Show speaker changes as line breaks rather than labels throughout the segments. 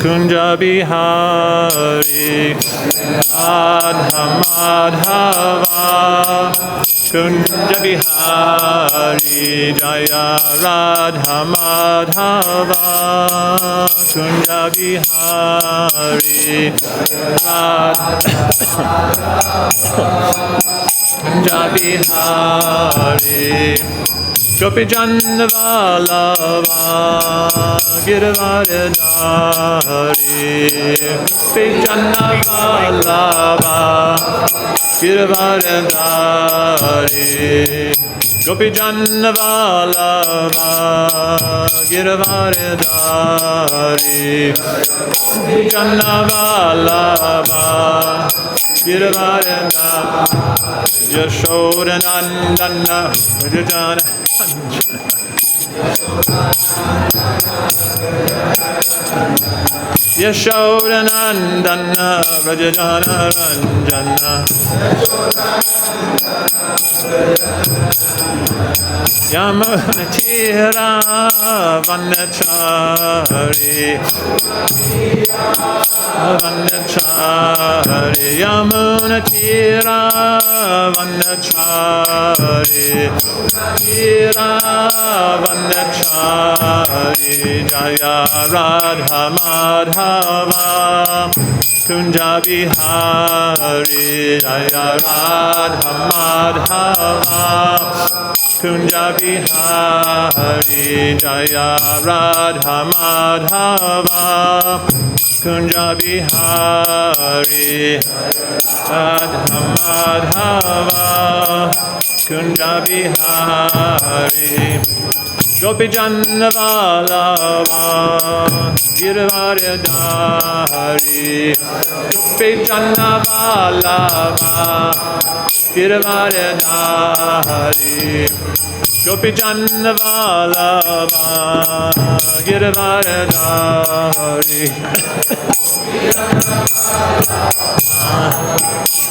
Kunja-bihari, Radha-madhava, Kunja-bihari, Jaya Radha-madhava, Kunja-bihari, Kunja-bihari, Gopi-janna-vallabha, Giravardhari, Gopi-janna-vallabha, Giravardhari, Gopi-janna-vallabha, Giravardhari, Gopi-janna-vallabha, Giravardhari, Yashoda-nandana, Vrajajana, Yashoda-nandana, Vrajajana Ranjana, Yamunatira Vanachari, Vanachari, Yamunatira Vanachari, Tira Vanachari, Jaya Radha-madhava, Kunja-bihari, Jaya Radha-madhava, Kunja-bihari, Jaya Radha-madhava, Kunja-bihari, Radha-madhava, Kunja-bihari, Gopi-janna-vallabha, Giravardhari, Gopi-janna-vallabha, Giravardhari, Gopi-janna-vallabha, Giravardhari,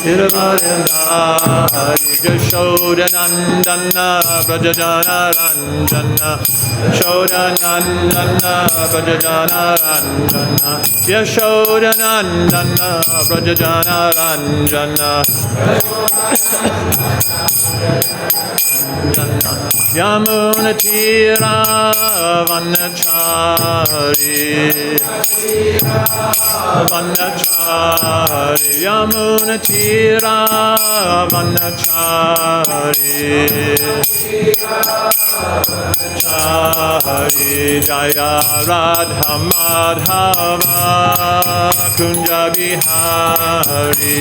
Giravardhari, Yashoda-nandana, Vrajajana Ranjana, Yashoda-nandana, Vrajajana Ranjana, Yashoda-nandana, Vrajajana Ranjana, Yamunatira Vanachari, Vanachari, Yamunatira Vanachari, Jaya Radha-madhava, Kunja-bihari,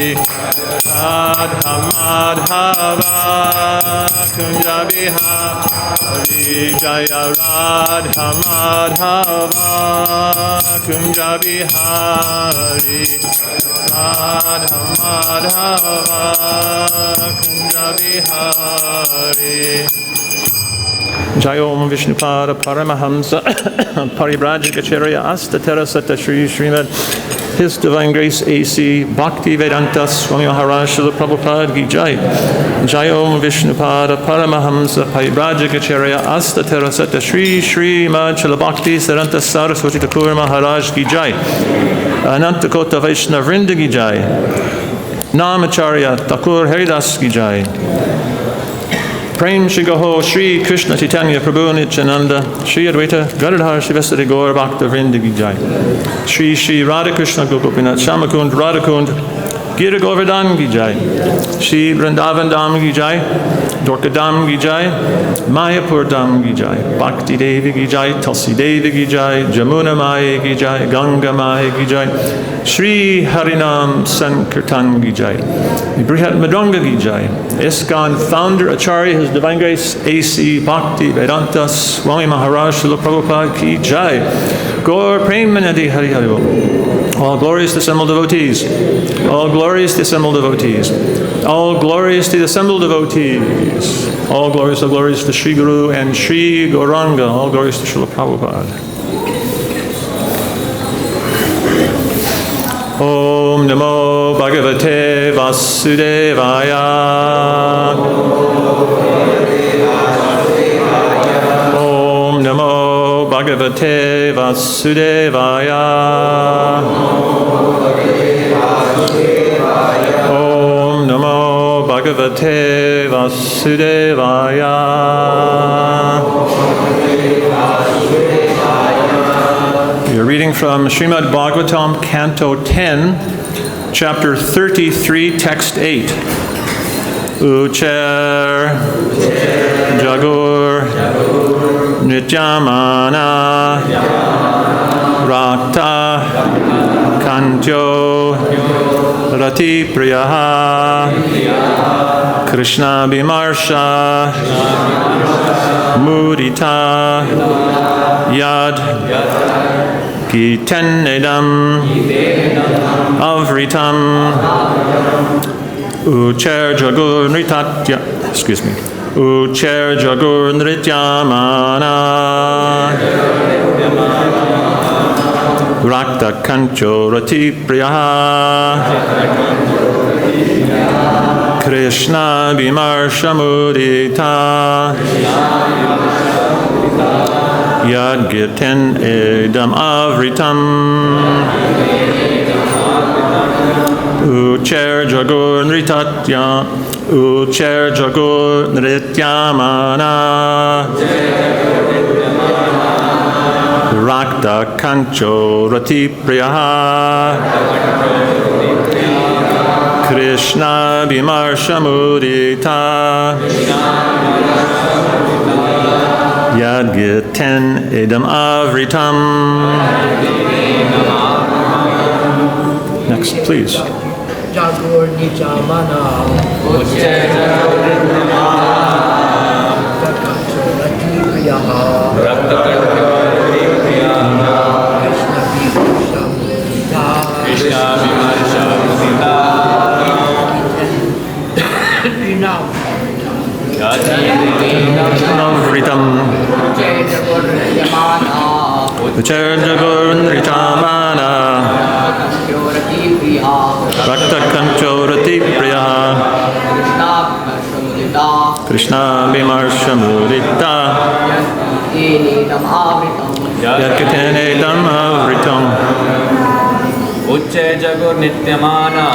Radha-madhava, Kunja-bihari, Jaya Radha-madhava, Kunja-bihari, Radha-madhava, Kunja-bihari. Jai Om Vishnupada Paramahamsa Parivrajagacharya Astatara Sata Shri Srimad His Divine Grace A.C. Bhakti Vedanta Swami Maharaj Srila Prabhupada Ki Jai. Jai Om Vishnupada Paramahamsa Parivrajagacharya Astatara Sata Shri Srimad Srila Bhakti Siddhanta Saraswati Thakur Maharaj Ki Jai. Ananta Kota Vaishnava Vrinda Ki Jai. Namacharya Thakur Haridas Ki Jai. Prem Shri Gaho Shri Krishna Chaitanya Prabhu Nityananda Shri Advaita Gadadhar Shivasari Gaur Bhakta Vrinda Ki Jai. Shri Shri Radha Krishna Gopinath Shamakund Radhakund Gira Govardhan Ki Jai. Shri Vrindavan Dham Ki Jai. Dwarka Dham Ki Jai. Mayapur Dham Ki Jai. Bhakti Devi Ki Jai. Tulsi Devi Ki Jai. Jamuna Maya Ki Jai. Ganga Maya Ki Jai. Shri Harinam Sankirtan Ki Jai. Brihat Madranga Ki Jai. ISKCON founder Acharya His Divine Grace A.C. Bhakti Vedanta Swami Maharaj Srila Prabhupada Ki Jai. Gaur Premanandi Hari Hari Bol. All glorious to assembled devotees. All glorious to assembled devotees. All glorious to the assembled devotees. All glorious to Sri Guru and Sri Gauranga. All glorious to Srila Prabhupada. Om Namo Bhagavate Vasudevaya. Om Namo Bhagavate Bhagavate Vasudevaya. Om Namo Bhagavate Vasudevaya. We are reading from Srimad Bhagavatam, Canto 10, Chapter 33, Text 8. Uccair, jagur, nṛtyamānā, rakta-kaṇṭhyo, rati-priyāḥ, kṛṣṇābhimarśa-muditā, yad-gītenedam, āvṛtam, uccair jagur uccair jagur nṛtyamānā, rakta-kaṇṭhyo rati-priyāḥ, kṛṣṇā-abhimarśa-muditā, yad-gītenedam āvṛtam, uccair jagur nṛtyamānā, rakta-kaṇṭhyo rati-priyāḥ, kṛṣṇā-abhimarśa-muditā, yad-gītenedam āvṛtam. Next, please.
Jagur nṛtyamānā,
kṛṣṇā-abhimarśa-muditā,
āvṛtam, uccair jagur nṛtyamānā, rakta-kaṇṭhyo rati-priyāḥ, kṛṣṇā-abhimarśa-muditā, yad-gītenedam āvṛtam,
uccair jagur nṛtyamānā,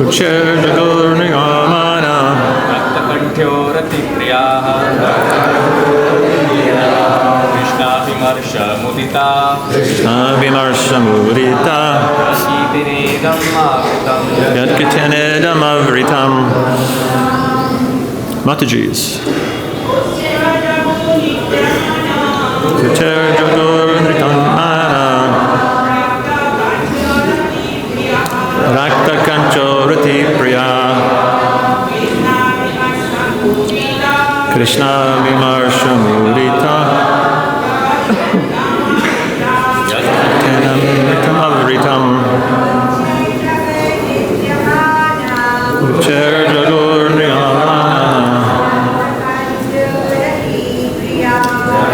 uccair jagur nṛtyamānā,
rakta-kaṇṭhyo rati-priyāḥ, kṛṣṇā-abhimarśa-muditā,
kṛṣṇā-abhimarśa-muditā, yad-gītenedam āvṛtam. Matajis. Uccair jagur nṛtyamānā, rakta-kaṇṭhyo rati-priyāḥ, kṛṣṇā-abhimarśa-muditā, yad-gītenedam āvṛtam, uccair jagur nṛtyamānā,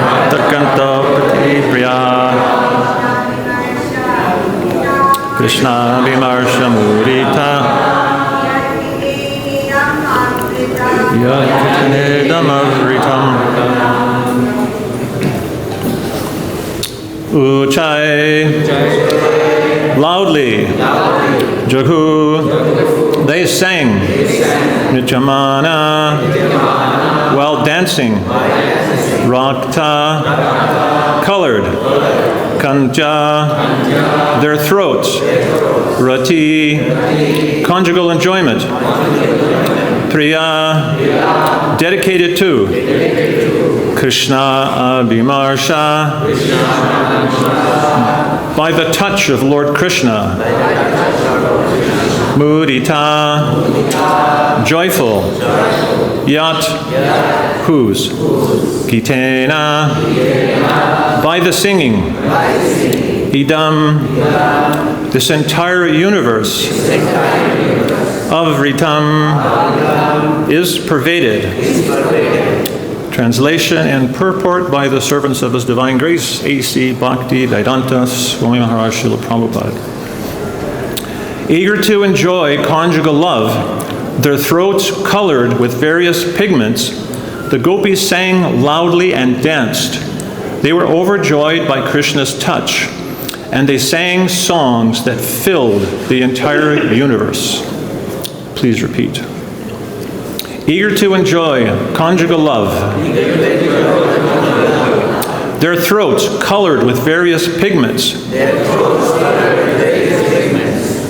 rakta-kaṇṭhyo rati-priyāḥ, kṛṣṇā-abhimarśa-muditā, yad-gītenedam āvṛtam. Uccaiḥ, loudly, jaguḥ, they sang, nṛtyamānā, while dancing, rakta, colored, kaṇṭhyaḥ, their throats, rati, conjugal enjoyment, priyāḥ, dedicated to, kṛṣṇa-abhimarśa, by the touch of Lord Kṛṣṇa, muditāḥ, joyful, yat, whose, gītena, by the singing, idam, this entire universe, āvṛtam, is pervaded. Translation and purport by the servants of His Divine Grace, A.C. Bhakti Vedanta Swami Maharaj Srila Prabhupada. Eager to enjoy conjugal love, their throats colored with various pigments, the gopīs sang loudly and danced, They were overjoyed by Krishna's touch, and they sang songs that filled the entire universe. Please repeat. Eager to enjoy conjugal love. Their throats colored with various pigments.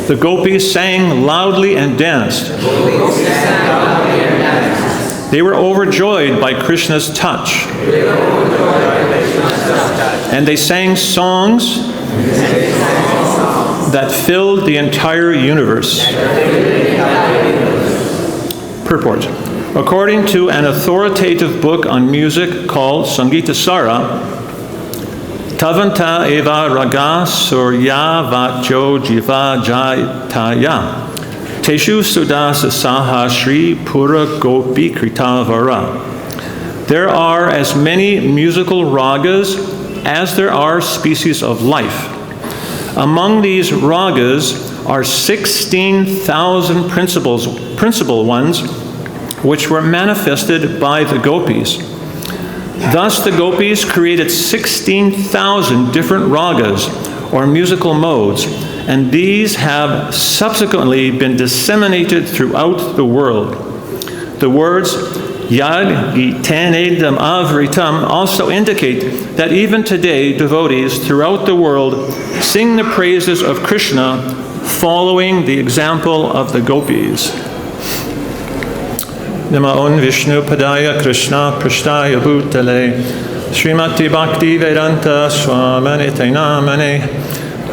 The gopīs sang loudly and danced. They were overjoyed by Krishna's touch. And they sang songs that filled the entire universe. Purport. According to an authoritative book on music called Saṅgīta-sāra, Tavanta eva raga surya vacho jīva-jātayaḥ teshu ṣoḍaśa-sāhasrī pura gopī-kṛtā vara. There are as many musical ragas as there are species of life. Among these ragas are 16,000 principal ones, which were manifested by the gopīs. Thus the gopīs created 16,000 different ragas, or musical modes, and these have subsequently been disseminated throughout the world. The words yad-gītenedam āvṛtam also indicate that even today devotees throughout the world sing the praises of Krishna following the example of the gopīs. Namo Vishnu Padaya Krishna Prashtaya Bhutale Srimati Bhakti Vedanta Swamani Namane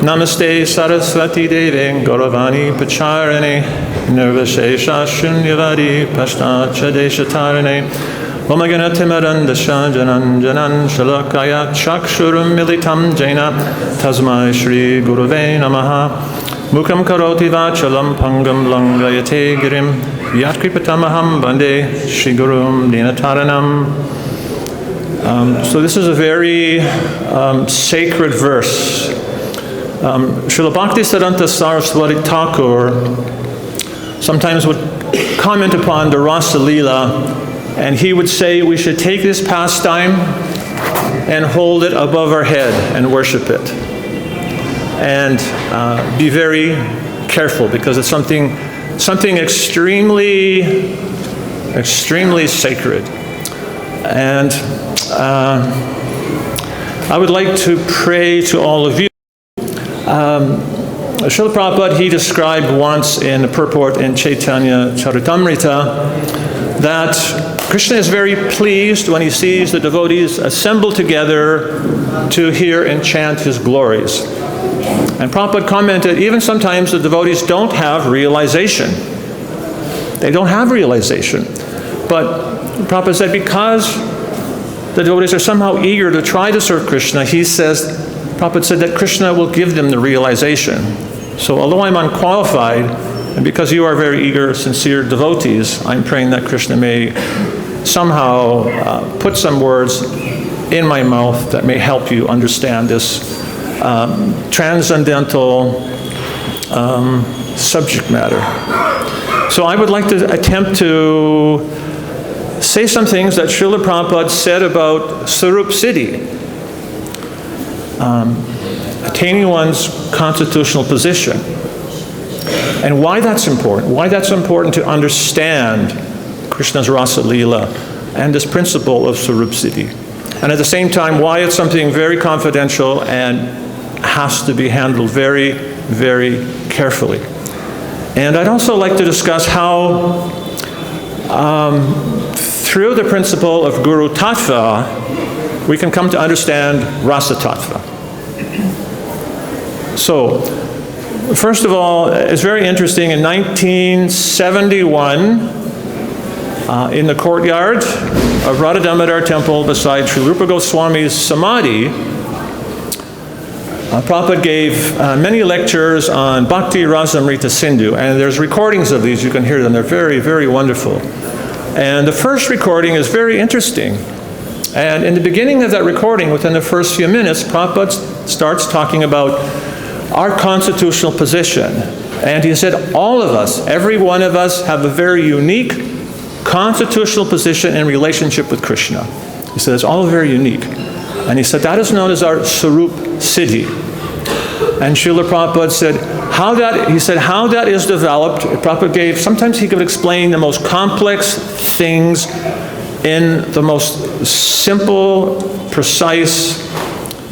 Namaste Saraswati Devi Gauravani Pacharane Nirvashesha Shunyavadi Pashtacha Deshatarane Omaganatimarandasha Janan Janan Shalakaya Chakshurum Militam Jaina Tasmai Shri Gurave Namaha Mukam karoti vachalam pangam langayate girim yat-kripatamaham bande shigurum dinataranam. So this is a very sacred verse. Srila Bhaktisiddhanta Saraswati Thakur sometimes would comment upon the Rasa Leela, and he would say we should take this pastime and hold it above our head and worship it. And be very careful, because it's something extremely sacred. And I would like to pray to all of you. Srila Prabhupada, he described once in the Purport in Chaitanya Charitamrita that Krishna is very pleased when he sees the devotees assemble together to hear and chant his glories. And Prabhupada commented, even sometimes the devotees don't have realization. They don't have realization. But Prabhupada said because the devotees are somehow eager to try to serve Krishna, Prabhupada said that Krishna will give them the realization. So although I'm unqualified, and because you are very eager, sincere devotees, I'm praying that Krishna may somehow put some words in my mouth that may help you understand this transcendental subject matter. So I would like to attempt to say some things that Srila Prabhupada said about Sarup Siddhi, attaining one's constitutional position, and why that's important. Why that's important to understand Krishna's Rasa Leela and this principle of Sarup Siddhi. And at the same time, why it's something very confidential and has to be handled very, very carefully. And I'd also like to discuss how, through the principle of Guru Tattva, we can come to understand Rasa Tattva. So, first of all, it's very interesting. In 1971, in the courtyard of Radha Damodar Temple beside Sri Rupa Goswami's Samadhi, Prabhupada gave many lectures on Bhakti Rasamrita Sindhu, and there's recordings of these. You can hear them. They're very, very wonderful. And the first recording is very interesting. And in the beginning of that recording, within the first few minutes, Prabhupada starts talking about our constitutional position. And he said, all of us, every one of us, have a very unique constitutional position in relationship with Krishna. He said, it's all very unique. And he said, that is known as our Sarup Siddhi. And Srila Prabhupada said, how that is developed, Prabhupada gave, sometimes he could explain the most complex things in the most simple, precise,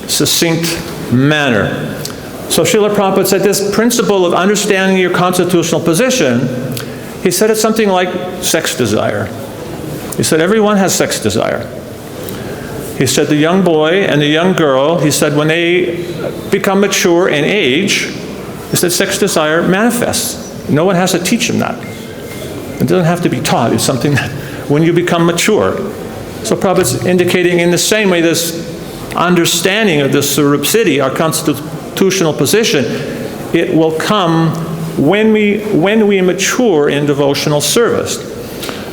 succinct manner. So Srila Prabhupada said this principle of understanding your constitutional position, he said it's something like sex desire. He said everyone has sex desire. He said the young boy and the young girl, he said when they become mature in age, he said sex desire manifests. No one has to teach them that. It doesn't have to be taught. It's something that when you become mature. So Prabhupada's indicating in the same way this understanding of the Sarup Siddhi, our constitutional position, it will come when we mature in devotional service.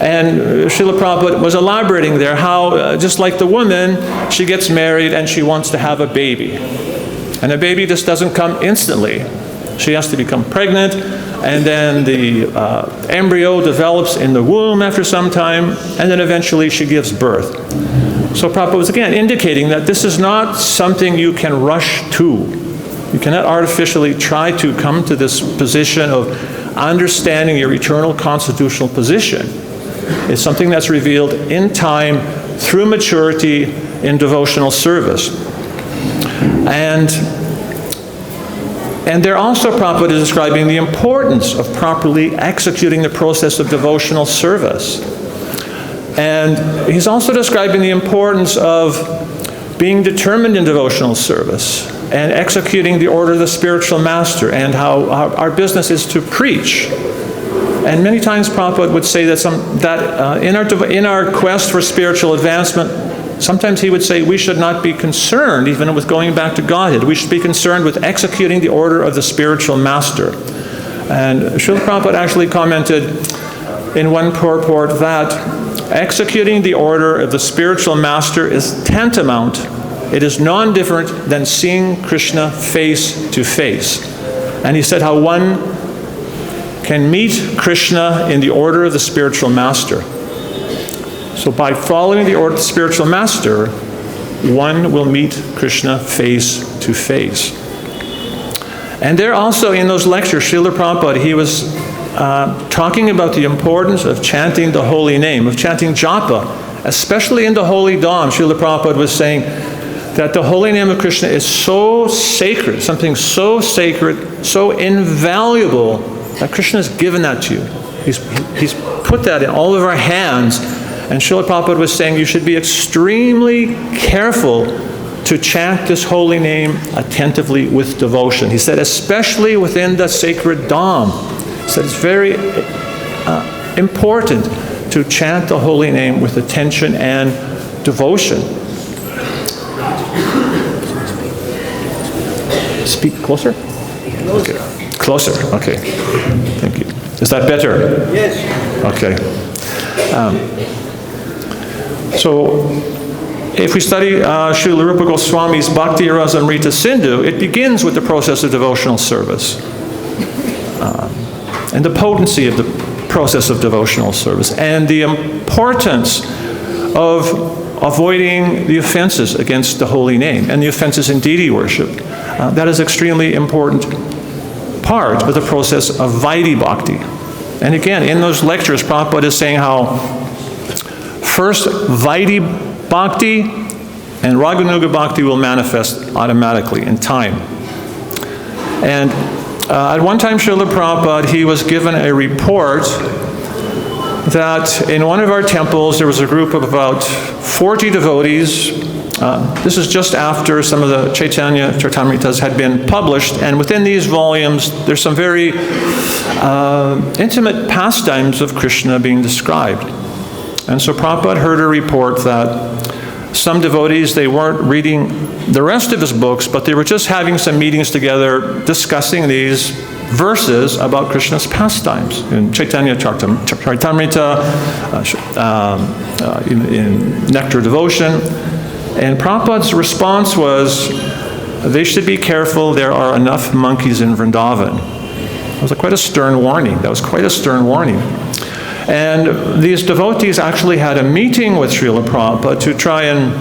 And Srila Prabhupada was elaborating there how, just like the woman, she gets married and she wants to have a baby. And a baby just doesn't come instantly. She has to become pregnant, and then the embryo develops in the womb after some time, and then eventually she gives birth. So Prabhupada was again indicating that this is not something you can rush to. You cannot artificially try to come to this position of understanding your eternal constitutional position. It's something that's revealed in time through maturity in devotional service. And there also Prabhupada is describing the importance of properly executing the process of devotional service. And he's also describing the importance of being determined in devotional service and executing the order of the spiritual master, and how our business is to preach. And many times Prabhupada would say that, in our quest for spiritual advancement, sometimes he would say we should not be concerned even with going back to Godhead. We should be concerned with executing the order of the spiritual master. And Srila Prabhupada actually commented in one purport that executing the order of the spiritual master is tantamount, it is non-different than seeing Krishna face to face. And he said how one can meet Krishna in the order of the spiritual master. So by following the order of the spiritual master, one will meet Krishna face to face. And there also in those lectures, Srila Prabhupada, he was talking about the importance of chanting the holy name, of chanting japa, especially in the holy Dham. Srila Prabhupada was saying that the holy name of Krishna is so sacred, something so sacred, so invaluable, that Krishna has given that to you. He's put that in all of our hands. And Srila Prabhupada was saying you should be extremely careful to chant this holy name attentively with devotion. He said, especially within the sacred Dham. He said it's very important to chant the holy name with attention and devotion. Speak closer? Okay. Closer, okay. Thank you. Is that better?
Yes.
Okay. So, if we study Srila Rupa Goswami's Bhakti Rasamrita Sindhu, it begins with the process of devotional service. And the potency of the process of devotional service, and the importance of avoiding the offenses against the holy name and the offenses in deity worship. That is extremely important part of the process of Vaidhi Bhakti. And again, in those lectures, Prabhupada is saying how first Vaidhi Bhakti and Raganuga Bhakti will manifest automatically in time. And at one time, Srila Prabhupada, he was given a report that in one of our temples there was a group of about 40 devotees. This is just after some of the Chaitanya Charitamritas had been published, and within these volumes there's some very intimate pastimes of Krishna being described. And so Prabhupada heard a report that some devotees, they weren't reading the rest of his books, but they were just having some meetings together discussing these verses about Krishna's pastimes in Chaitanya Charitamrita, in Nectar Devotion. And Prabhupada's response was, they should be careful, there are enough monkeys in Vrindavan. That was quite a stern warning. That was quite a stern warning. And these devotees actually had a meeting with Srila Prabhupada to try and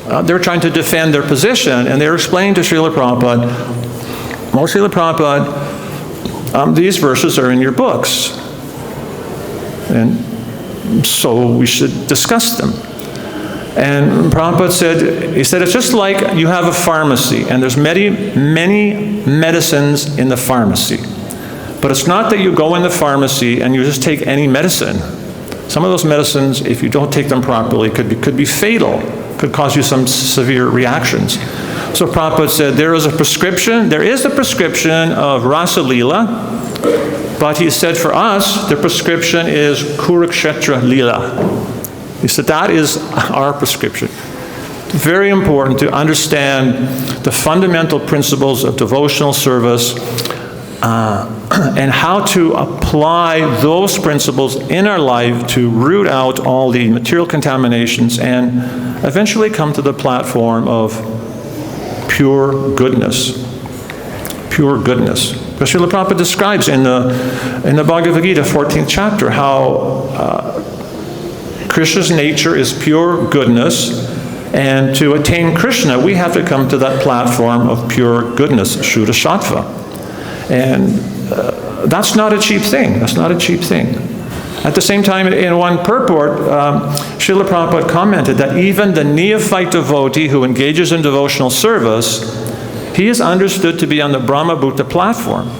they were trying to defend their position, and they were explaining to Srila Prabhupada, "Well, Srila Prabhupada, these verses are in your books, and so we should discuss them." And Prabhupada said, it's just like you have a pharmacy, and there's many medicines in the pharmacy. But it's not that you go in the pharmacy and you just take any medicine. Some of those medicines, if you don't take them properly, could be fatal, could cause you some severe reactions. So Prabhupada said, there is a prescription of Rasa Lila, but he said for us, the prescription is Kurukshetra Lila. He said that is our prescription. Very important to understand the fundamental principles of devotional service and how to apply those principles in our life to root out all the material contaminations and eventually come to the platform of pure goodness. Pure goodness. Because Srila Prabhupada describes in the Bhagavad Gita, 14th chapter, how Krishna's nature is pure goodness, and to attain Krishna, we have to come to that platform of pure goodness, Shuddha Sattva. And that's not a cheap thing. That's not a cheap thing. At the same time, in one purport, Srila Prabhupada commented that even the neophyte devotee who engages in devotional service, he is understood to be on the Brahma-bhuta platform.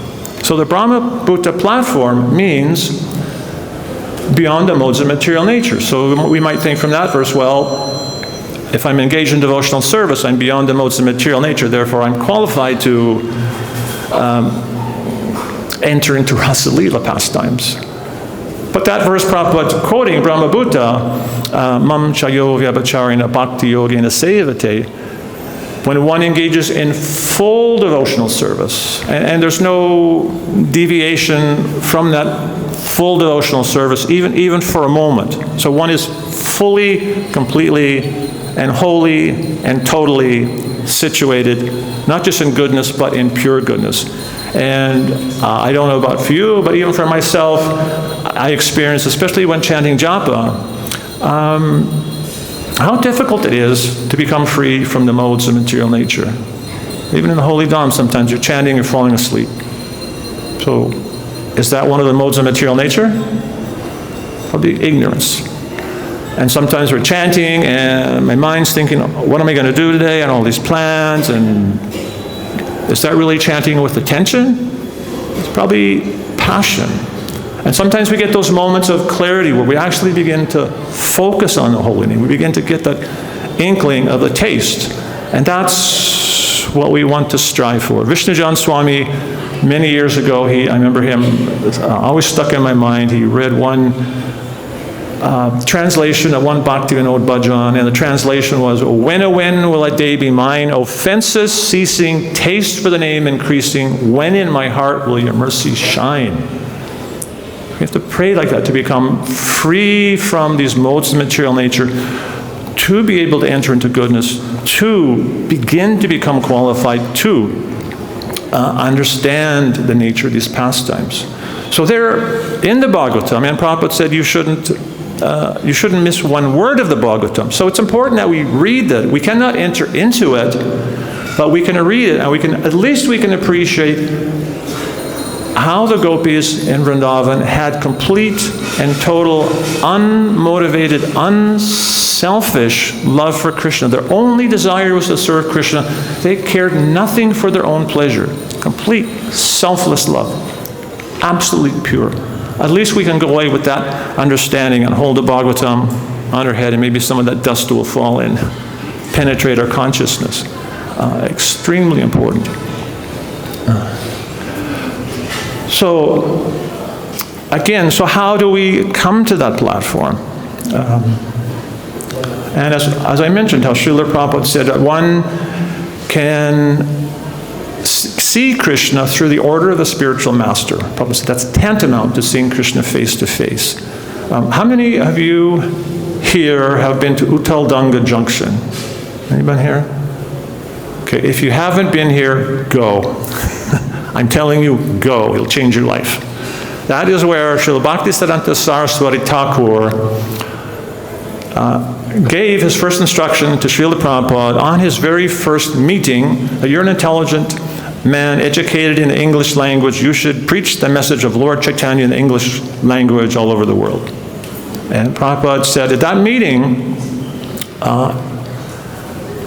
So the Brahma-bhuta platform means beyond the modes of material nature. So we might think from that verse, well, if I'm engaged in devotional service, I'm beyond the modes of material nature, therefore I'm qualified to enter into Rasa Lila pastimes. But that verse Prabhupada's quoting, Brahma-bhuta, mam chayo vyabhacharina bhakti yogena sevate, when one engages in full devotional service, and there's no deviation from that full devotional service, even for a moment. So one is fully, completely, and wholly, and totally situated, not just in goodness, but in pure goodness. And I don't know about for you, but even for myself, I experience, especially when chanting japa, how difficult it is to become free from the modes of material nature. Even in the holy dham, sometimes you're chanting, you're falling asleep. So, is that one of the modes of material nature? Probably ignorance. And sometimes we're chanting, and my mind's thinking, what am I going to do today, and all these plans, and is that really chanting with attention? It's probably passion. And sometimes we get those moments of clarity where we actually begin to focus on the holy name. We begin to get that inkling of the taste. And that's what we want to strive for. Vishnujan Swami, many years ago, I remember him, always stuck in my mind, he read one translation of one Bhakti-Vinod bhajan, and the translation was, when will a day be mine, offenses ceasing, taste for the name increasing, when in my heart will your mercy shine? We have to pray like that to become free from these modes of material nature, to be able to enter into goodness, to begin to become qualified to understand the nature of these pastimes. So there, in the Bhagavatam, and Prabhupada said you shouldn't miss one word of the Bhagavatam. So it's important that we read that. We cannot enter into it, but we can read it, and at least we can appreciate how the gopis in Vrindavan had complete and total, unmotivated, unselfish love for Krishna. Their only desire was to serve Krishna. They cared nothing for their own pleasure. Complete, selfless love. Absolutely pure. At least we can go away with that understanding and hold the Bhagavatam on our head, and maybe some of that dust will fall and penetrate our consciousness. Extremely important. So, again, so how do we come to that platform? And as I mentioned, how Srila Prabhupada said that one can see Krishna through the order of the spiritual master. Prabhupada said that's tantamount to seeing Krishna face to face. How many of you here have been to Uttal Junction? Anybody here? Okay, if you haven't been here, go. I'm telling you, go. It'll change your life. That is where Srila Bhaktisiddhanta Saraswati Thakur gave his first instruction to Srila Prabhupada on his very first meeting, that you're an intelligent man, educated in the English language, you should preach the message of Lord Chaitanya in the English language all over the world. And Prabhupada said at that meeting,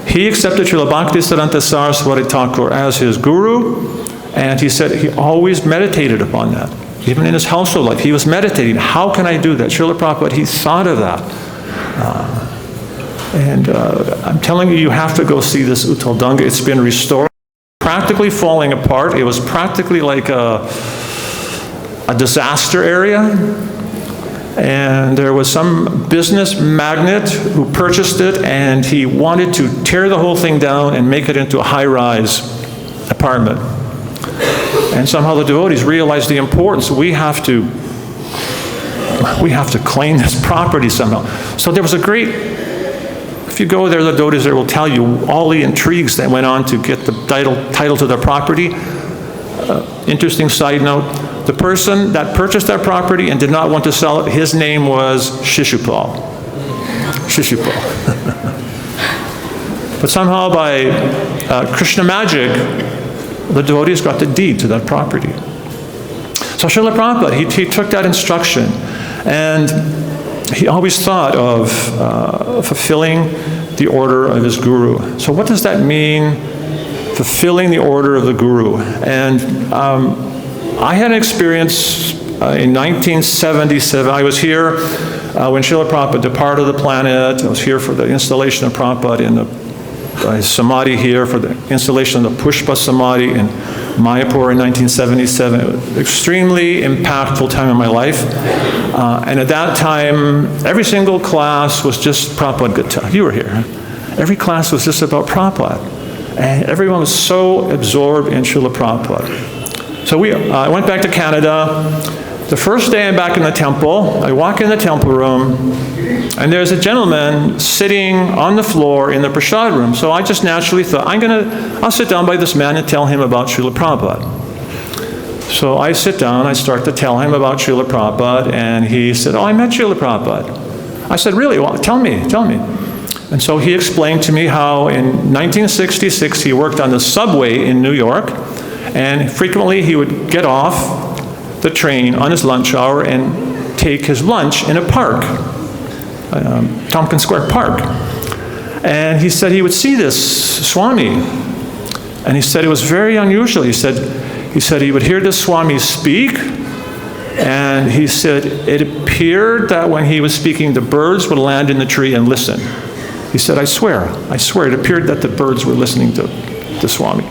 he accepted Srila Bhaktisiddhanta Saraswati Thakur as his guru, and he said he always meditated upon that. Even in his household life, he was meditating. How can I do that? Srila Prabhupada, he thought of that. I'm telling you, you have to go see this Uttal-danga. It's been restored, practically falling apart. It was practically like a disaster area. And there was some business magnate who purchased it, and he wanted to tear the whole thing down and make it into a high-rise apartment. And somehow the devotees realized the importance. We have to claim this property somehow. So there was a great, if you go there, the devotees there will tell you all the intrigues that went on to get the title to their property. Interesting side note, the person that purchased that property and did not want to sell it, his name was Shishupal. But somehow by Krishna magic, the devotees got the deed to that property. So Srila Prabhupada, he took that instruction, and he always thought of fulfilling the order of his guru. So what does that mean, fulfilling the order of the guru? And I had an experience in 1977. I was here when Srila Prabhupada departed the planet. I was here for the installation of Prabhupada in the Samadhi here, for the installation of the Pushpa Samadhi in Mayapur in 1977. It was an extremely impactful time in my life. And at that time, every single class was just Prabhupada Gita. You were here. Every class was just about Prabhupada. And everyone was so absorbed in Srila Prabhupada. So I went back to Canada. The first day I'm back in the temple, I walk in the temple room, and there's a gentleman sitting on the floor in the prasad room. So I just naturally thought, I'll sit down by this man and tell him about Srila Prabhupada. So I sit down, I start to tell him about Srila Prabhupada, and he said, oh, I met Srila Prabhupada. I said, really? Well, tell me. And so he explained to me how in 1966 he worked on the subway in New York, and frequently he would get off the train on his lunch hour and take his lunch in a park, Tompkins Square Park. And he said he would see this Swami, and he said it was very unusual. He said he would hear this Swami speak, and he said it appeared that when he was speaking, the birds would land in the tree and listen. He said, I swear, it appeared that the birds were listening to Swami.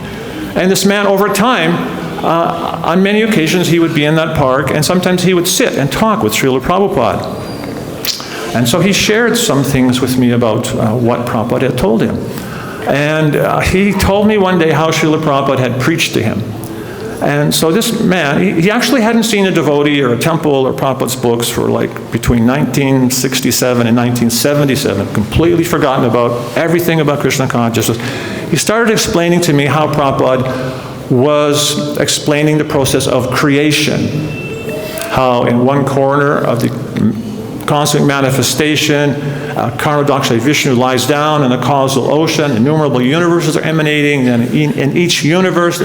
And this man, over time, on many occasions, he would be in that park, and sometimes he would sit and talk with Srila Prabhupada. And so he shared some things with me about what Prabhupada had told him. And he told me one day how Srila Prabhupada had preached to him. And so this man, he actually hadn't seen a devotee or a temple or Prabhupada's books for like between 1967 and 1977, completely forgotten about everything about Krishna consciousness. He started explaining to me how Prabhupada was explaining the process of creation, how in one corner of the cosmic manifestation, Karnadaksha Vishnu lies down in the causal ocean, innumerable universes are emanating, and in each universe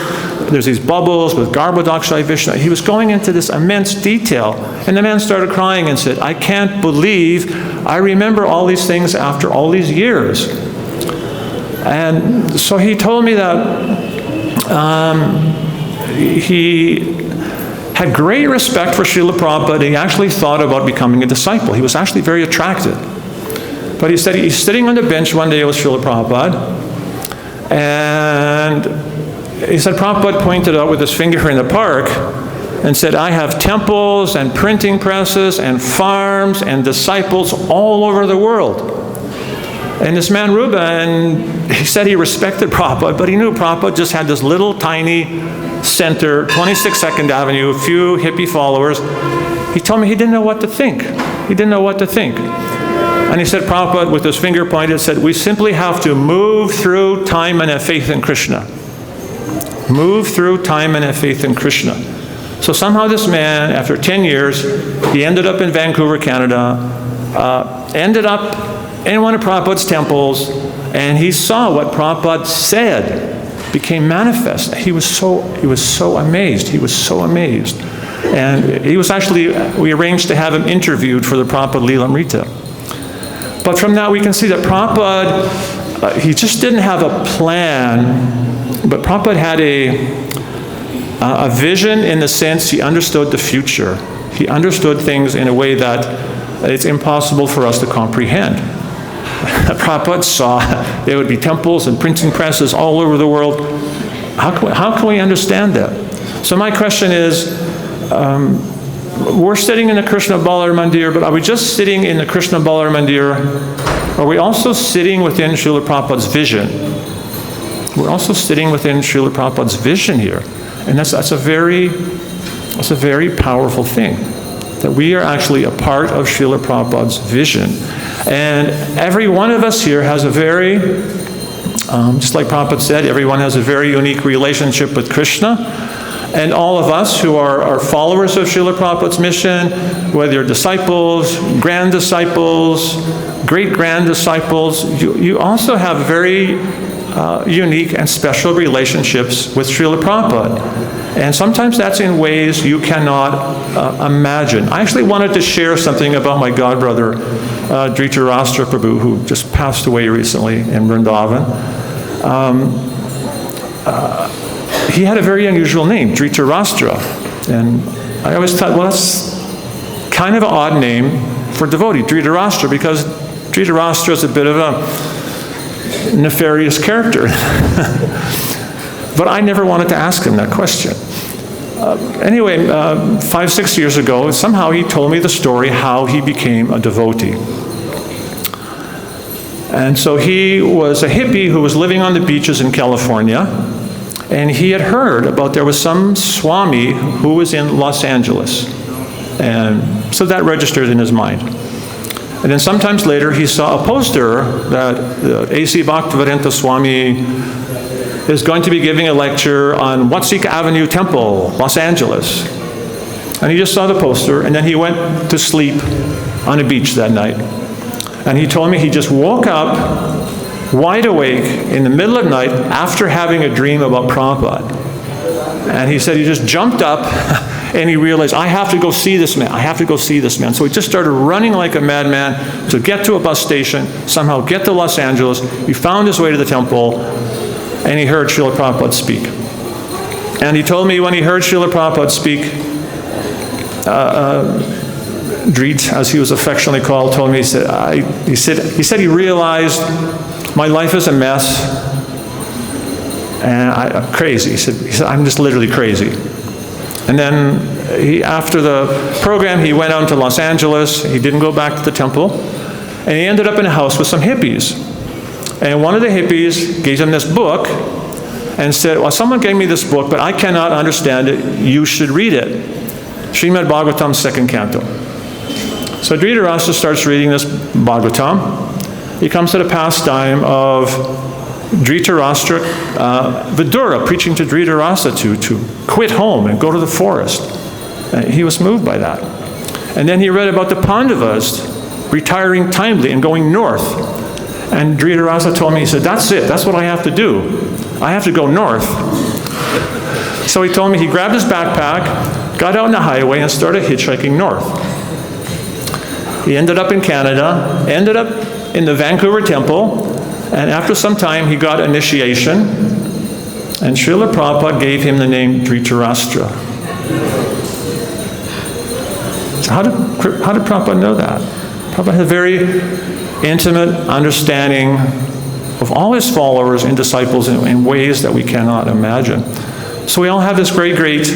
there's these bubbles with Garbhodaksha Vishnu. He was going into this immense detail, and the man started crying and said, I can't believe I remember all these things after all these years. And so he told me that he had great respect for Srila Prabhupada. He actually thought about becoming a disciple. He was actually very attracted. But he said he's sitting on the bench one day with Srila Prabhupada, and he said Prabhupada pointed out with his finger in the park and said, I have temples and printing presses and farms and disciples all over the world. And this man Ruben, he said he respected Prabhupada, but he knew Prabhupada just had this little tiny center, 26 2nd Avenue, a few hippie followers. He told me he didn't know what to think. He didn't know what to think. And he said, Prabhupada, with his finger pointed, said, we simply have to move through time and have faith in Krishna. Move through time and have faith in Krishna. So somehow this man, after 10 years, he ended up in Vancouver, Canada, ended up in one of Prabhupada's temples, and he saw what Prabhupada said became manifest. He was so amazed. He was so amazed. And he was actually, we arranged to have him interviewed for the Prabhupada Lilamrita. But from that we can see that Prabhupada, he just didn't have a plan, but Prabhupada had a vision in the sense he understood the future. He understood things in a way that it's impossible for us to comprehend. Prabhupada saw there would be temples and printing presses all over the world. How can we understand that? So my question is, we're sitting in the Krishna Balar Mandir, but are we just sitting in the Krishna Balar Mandir? Are we also sitting within Srila Prabhupada's vision? We're also sitting within Srila Prabhupada's vision here. And that's a very powerful thing, that we are actually a part of Srila Prabhupada's vision. And every one of us here has a very, just like Prabhupada said, everyone has a very unique relationship with Krishna. And all of us who are followers of Srila Prabhupada's mission, whether you're disciples, grand disciples, great-grand disciples, you also have very unique and special relationships with Srila Prabhupada. And sometimes that's in ways you cannot imagine. I actually wanted to share something about my godbrother, Dhritarashtra Prabhu, who just passed away recently in Vrindavan. He had a very unusual name, Dhritarashtra. And I always thought, well, that's kind of an odd name for devotee, Dhritarashtra, because Dhritarashtra is a bit of a nefarious character. But I never wanted to ask him that question. Anyway, 5-6 years ago, somehow he told me the story how he became a devotee. And so he was a hippie who was living on the beaches in California, and he had heard about there was some Swami who was in Los Angeles. And so that registered in his mind. And then sometimes later he saw a poster that A.C. Bhaktivedanta Swami is going to be giving a lecture on Watsika Avenue Temple, Los Angeles. And he just saw the poster, and then he went to sleep on a beach that night. And he told me he just woke up wide awake in the middle of the night after having a dream about Prabhupada. And he said he just jumped up and he realized, I have to go see this man. I have to go see this man. So he just started running like a madman to get to a bus station, somehow get to Los Angeles. He found his way to the temple, and he heard Srila Prabhupada speak. And he told me when he heard Srila Prabhupada speak, Dhrit, as he was affectionately called, told me, he said he realized my life is a mess, and I'm crazy. He said, I'm just literally crazy. And then after the program, he went out to Los Angeles. He didn't go back to the temple, and he ended up in a house with some hippies. And one of the hippies gave him this book and said, well, someone gave me this book, but I cannot understand it. You should read it. Srimad Bhagavatam, 2nd canto. So Dhritarashtra starts reading this Bhagavatam. He comes to the pastime of Dhritarashtra, Vidura preaching to Dhritarashtra to quit home and go to the forest. And he was moved by that. And then he read about the Pandavas retiring timely and going north. And Dhritarashtra told me, he said, that's it. That's what I have to do. I have to go north. So he told me he grabbed his backpack, got out on the highway, and started hitchhiking north. He ended up in Canada, ended up in the Vancouver temple, and after some time he got initiation, and Srila Prabhupada gave him the name Dhritarashtra. So how did Prabhupada know that? Prabhupada had a very intimate understanding of all his followers and disciples in ways that we cannot imagine. So we all have this great,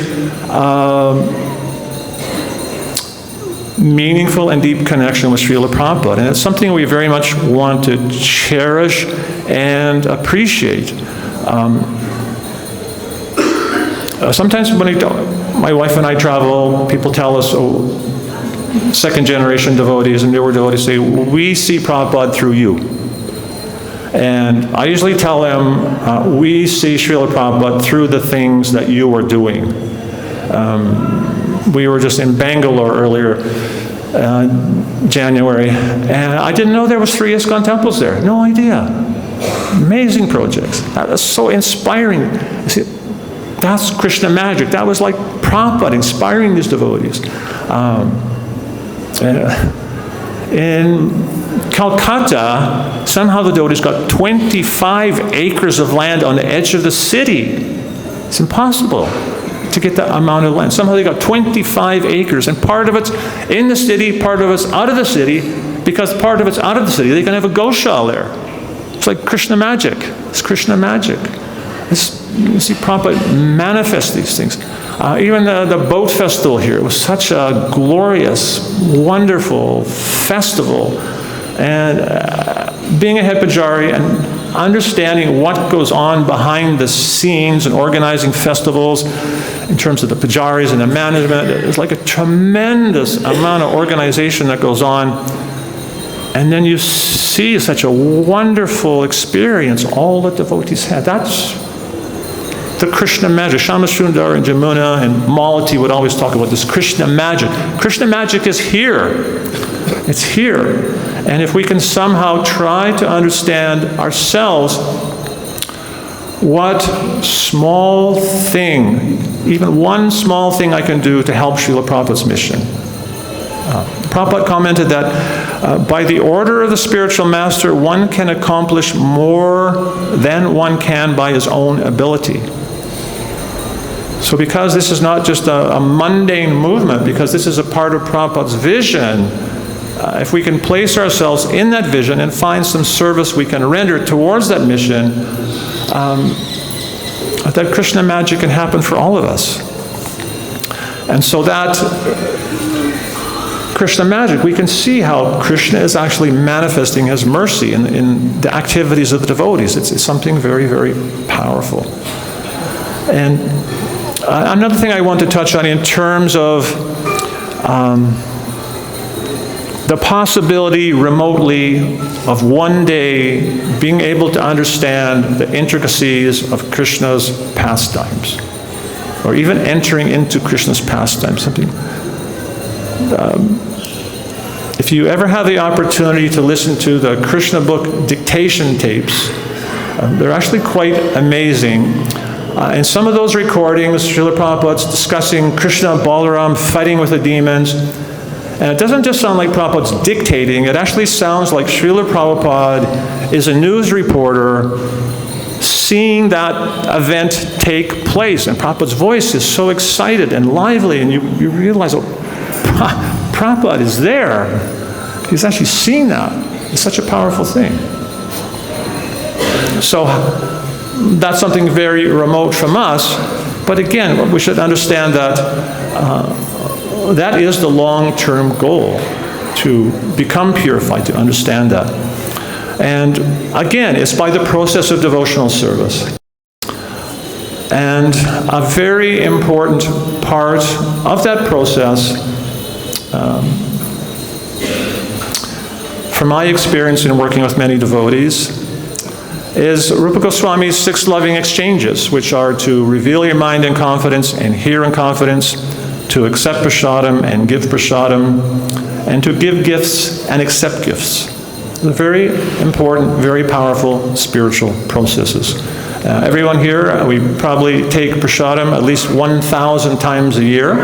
meaningful and deep connection with Srila Prabhupada, and it's something we very much want to cherish and appreciate. Sometimes when my wife and I travel, people tell us, second generation devotees and newer devotees say, we see Prabhupada through you. And I usually tell them, we see Srila Prabhupada through the things that you are doing. We were just in Bangalore earlier, January, and I didn't know there was 3 ISKCON temples there. No idea. Amazing projects. That was so inspiring. See, that's Krishna magic. That was like Prabhupada inspiring these devotees. In Calcutta, somehow the devotees got 25 acres of land on the edge of the city. It's impossible to get that amount of land. Somehow they got 25 acres, and part of it's in the city, part of it's out of the city, because part of it's out of the city. They can have a goshala there. It's like Krishna magic. It's Krishna magic. You see Prabhupada manifest these things. Even the boat festival here was such a glorious, wonderful festival. And being a head pujari and understanding what goes on behind the scenes and organizing festivals in terms of the pujaris and the management, it's like a tremendous amount of organization that goes on. And then you see such a wonderful experience all the devotees had. That's the Krishna magic. Shamasundar and Jamuna and Malati would always talk about this Krishna magic. Krishna magic is here. It's here. And if we can somehow try to understand ourselves, what small thing, even one small thing I can do to help Srila Prabhupada's mission. Prabhupada commented that by the order of the spiritual master, one can accomplish more than one can by his own ability. So because this is not just a mundane movement, because this is a part of Prabhupada's vision, if we can place ourselves in that vision and find some service we can render towards that mission, that Krishna magic can happen for all of us. And so that Krishna magic, we can see how Krishna is actually manifesting his mercy in the activities of the devotees. It's something very, very powerful. And another thing I want to touch on in terms of the possibility remotely of one day being able to understand the intricacies of Krishna's pastimes, or even entering into Krishna's pastimes. Something. If you ever have the opportunity to listen to the Krishna book dictation tapes, they're actually quite amazing. In some of those recordings, Srila Prabhupada's discussing Krishna and Balaram fighting with the demons. And it doesn't just sound like Prabhupada's dictating, it actually sounds like Srila Prabhupada is a news reporter seeing that event take place. And Prabhupada's voice is so excited and lively, and you realize, oh, Prabhupada is there. He's actually seeing that. It's such a powerful thing. So that's something very remote from us, but again, we should understand that that is the long-term goal, to become purified, to understand that. And again, it's by the process of devotional service. And a very important part of that process, from my experience in working with many devotees, is Rupa Goswami's 6 loving exchanges, which are to reveal your mind in confidence and hear in confidence, to accept prasadam and give prasadam, and to give gifts and accept gifts. They're very important, very powerful spiritual processes. Everyone here, we probably take prasadam at least 1,000 times a year.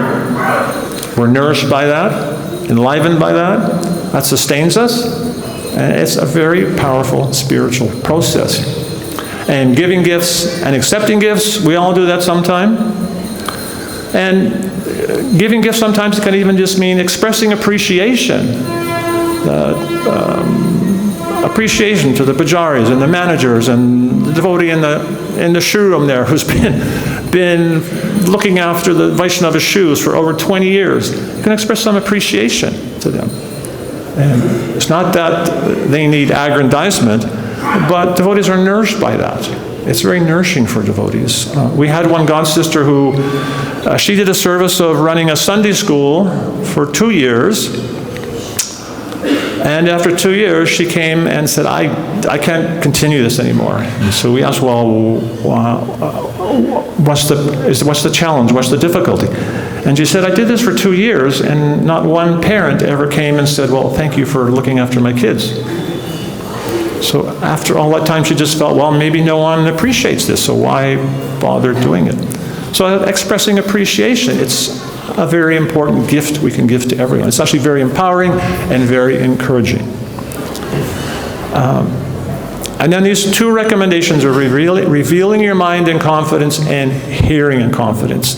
We're nourished by that, enlivened by that. That sustains us. And it's a very powerful spiritual process. And giving gifts and accepting gifts, we all do that sometime. And giving gifts sometimes can even just mean expressing appreciation. Appreciation to the pujaris and the managers and the devotee in the shoe room there who's been looking after the Vaishnava shoes for over 20 years. You can express some appreciation to them. And it's not that they need aggrandizement, but devotees are nourished by that. It's very nourishing for devotees. We had one god sister who, she did a service of running a Sunday school for 2 years. And after 2 years, she came and said, I can't continue this anymore. And so we asked, well, what's the challenge? What's the difficulty? And she said, I did this for 2 years, and not one parent ever came and said, well, thank you for looking after my kids. So after all that time, she just felt, well, maybe no one appreciates this, so why bother doing it? So expressing appreciation, it's a very important gift we can give to everyone. It's actually very empowering and very encouraging. And then these 2 recommendations are revealing your mind in confidence and hearing in confidence.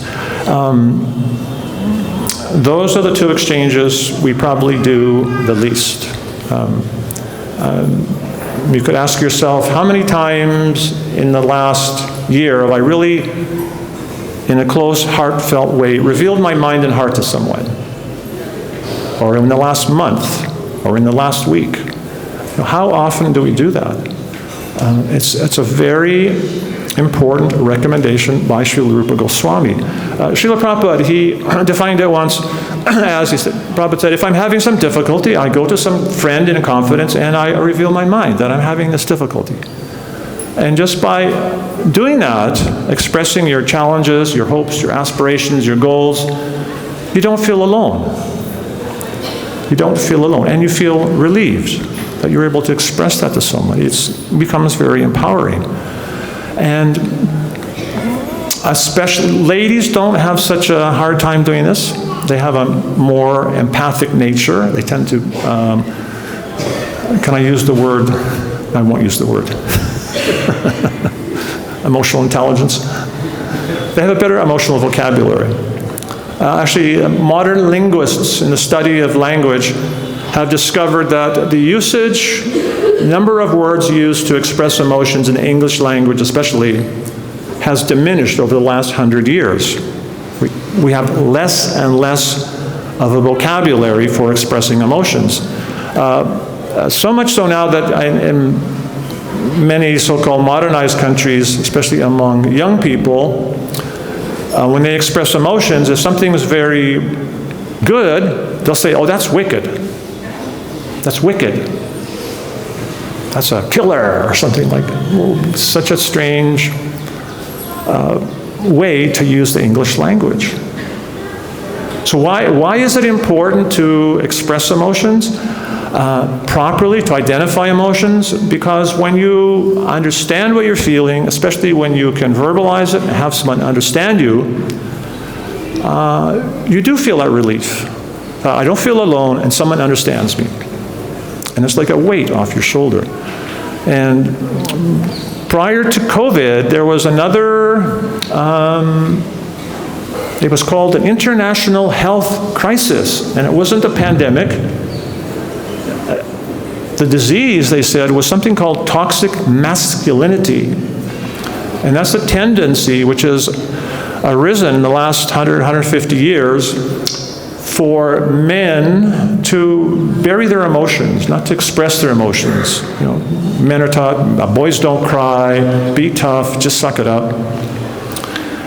Those are the 2 exchanges we probably do the least. You could ask yourself, how many times in the last year have I really, in a close, heartfelt way, revealed my mind and heart to someone? Or in the last month? Or in the last week? How often do we do that? It's a very important recommendation by Srila Rupa Goswami. Srila Prabhupada, he defined it once as, he said, Prabhupada said, if I'm having some difficulty, I go to some friend in confidence and I reveal my mind that I'm having this difficulty. And just by doing that, expressing your challenges, your hopes, your aspirations, your goals, you don't feel alone. You don't feel alone, and you feel relieved that you're able to express that to somebody. It becomes very empowering. And especially, ladies don't have such a hard time doing this. They have a more empathic nature. They tend to, can I use the word? I won't use the word. Emotional intelligence. They have a better emotional vocabulary. Actually, modern linguists in the study of language have discovered that the usage, number of words used to express emotions in the English language especially, has diminished over the last 100 years. We have less and less of a vocabulary for expressing emotions. So much so now that in many so-called modernized countries, especially among young people, when they express emotions, if something is very good, they'll say, oh, that's wicked. That's wicked. That's a killer, or something like that. Well, such a strange way to use the English language. So why is it important to express emotions properly, to identify emotions? Because when you understand what you're feeling, especially when you can verbalize it and have someone understand you, you do feel that relief. I don't feel alone, and someone understands me. And it's like a weight off your shoulder. And prior to COVID, there was another, it was called an international health crisis, and it wasn't a pandemic. The disease, they said, was something called toxic masculinity. And that's a tendency which has arisen in the last 100, 150 years for men to bury their emotions, not to express their emotions. You know, men are taught, boys don't cry, be tough, just suck it up.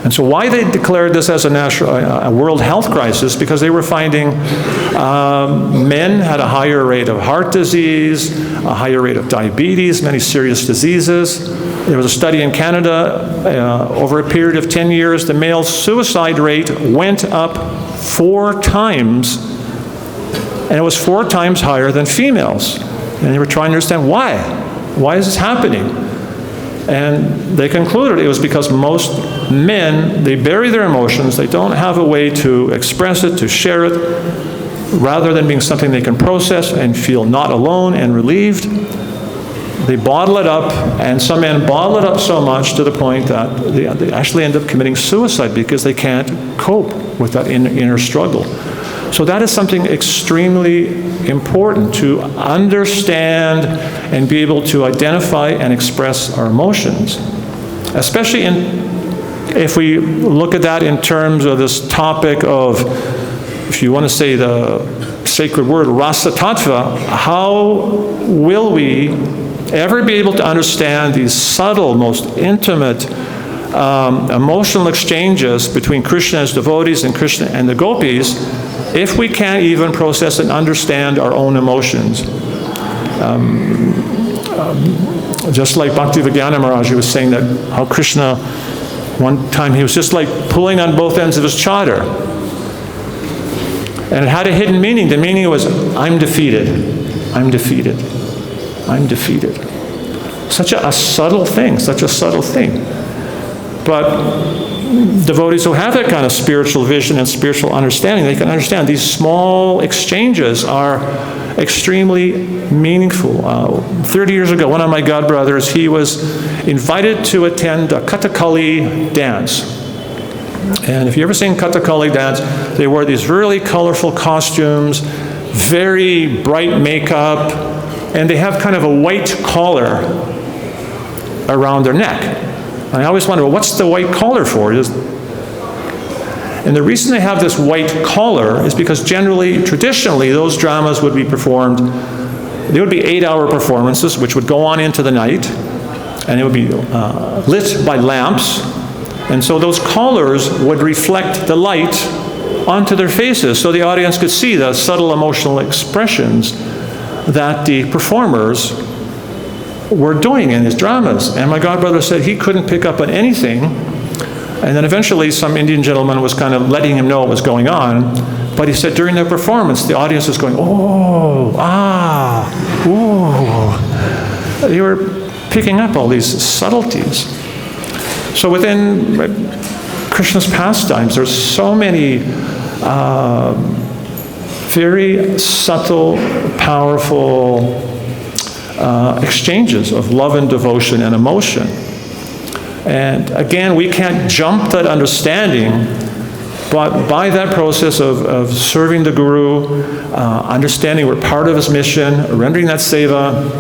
And so why they declared this as a world health crisis? Because they were finding men had a higher rate of heart disease, a higher rate of diabetes, many serious diseases. There was a study in Canada, over a period of 10 years, the male suicide rate went up 4 times, and it was 4 times higher than females. And they were trying to understand why. Why is this happening? And they concluded it was because most men, they bury their emotions, they don't have a way to express it, to share it, rather than being something they can process and feel not alone and relieved. They bottle it up, and some men bottle it up so much to the point that they actually end up committing suicide because they can't cope with that inner struggle. So that is something extremely important, to understand and be able to identify and express our emotions. Especially if we look at that in terms of this topic of, if you want to say the sacred word, rasa tattva, how will we ever be able to understand these subtle, most intimate emotional exchanges between Krishna's devotees and Krishna and the gopis if we can't even process and understand our own emotions? Just like Bhakti-Vigyana Maharaj was saying that how Krishna, one time he was just like pulling on both ends of his chadar. And it had a hidden meaning. The meaning was, I'm defeated. I'm defeated. I'm defeated. Such a subtle thing, such a subtle thing. But devotees who have that kind of spiritual vision and spiritual understanding, they can understand these small exchanges are extremely meaningful. 30 years ago, one of my godbrothers, he was invited to attend a Kathakali dance. And if you've ever seen Kathakali dance, they wear these really colorful costumes, very bright makeup, and they have kind of a white collar around their neck. And I always wonder, well, what's the white collar for? And the reason they have this white collar is because generally, traditionally, those dramas would be performed, they would be 8-hour performances, which would go on into the night, and it would be lit by lamps. And so those collars would reflect the light onto their faces so the audience could see the subtle emotional expressions that the performers were doing in his dramas. And my godbrother said he couldn't pick up on anything. And then eventually some Indian gentleman was kind of letting him know what was going on. But he said during their performance, the audience was going, oh, ah, ooh. They were picking up all these subtleties. So within Krishna's pastimes, there's so many very subtle, powerful exchanges of love and devotion and emotion. And again, we can't jump that understanding, but by that process of serving the Guru, understanding we're part of his mission, rendering that seva,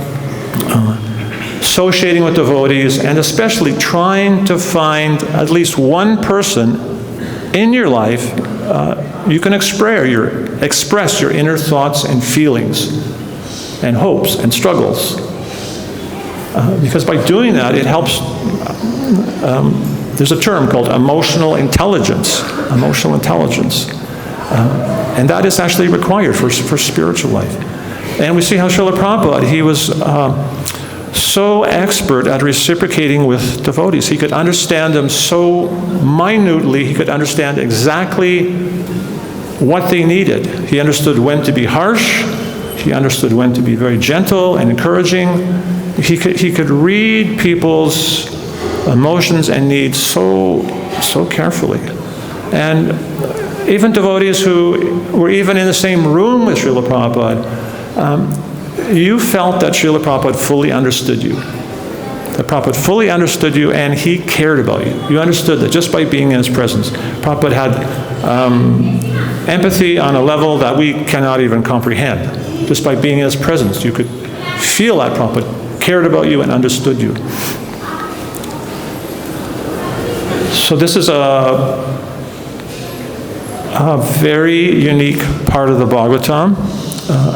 associating with devotees, and especially trying to find at least one person in your life you can express your inner thoughts and feelings and hopes and struggles. Because by doing that, it helps. There's a term called emotional intelligence. Emotional intelligence. And that is actually required for spiritual life. And we see how Srila Prabhupada, he was so expert at reciprocating with devotees. He could understand them so minutely. He could understand exactly what they needed. He understood when to be harsh. He understood when to be very gentle and encouraging. He could read people's emotions and needs so carefully. And even devotees who were even in the same room with Srila Prabhupada, you felt that Srila Prabhupada fully understood you. That Prabhupada fully understood you and he cared about you. You understood that just by being in his presence. Prabhupada had empathy on a level that we cannot even comprehend. Just by being in his presence, you could feel that Prabhupada cared about you and understood you. So this is a very unique part of the Bhagavatam.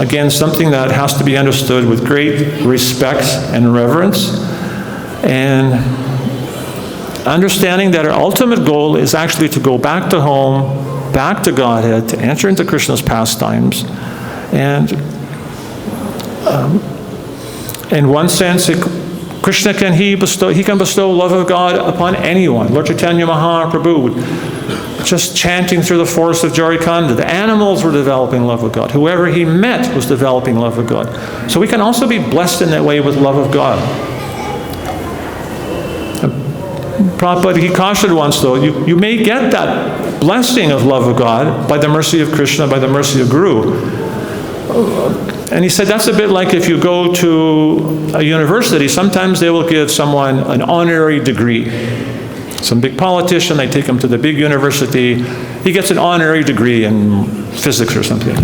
Again, something that has to be understood with great respect and reverence, and understanding that our ultimate goal is actually to go back to home, back to Godhead, to enter into Krishna's pastimes. And in one sense, Krishna can bestow love of God upon anyone. Lord Chaitanya Mahaprabhu, just chanting through the forest of Jharikanda, the animals were developing love of God. Whoever he met was developing love of God. So we can also be blessed in that way with love of God. Prabhupada, he cautioned once though, you may get that blessing of love of God by the mercy of Krishna, by the mercy of Guru. And he said that's a bit like if you go to a university, sometimes they will give someone an honorary degree. Some big politician, they take him to the big university, he gets an honorary degree in physics or something.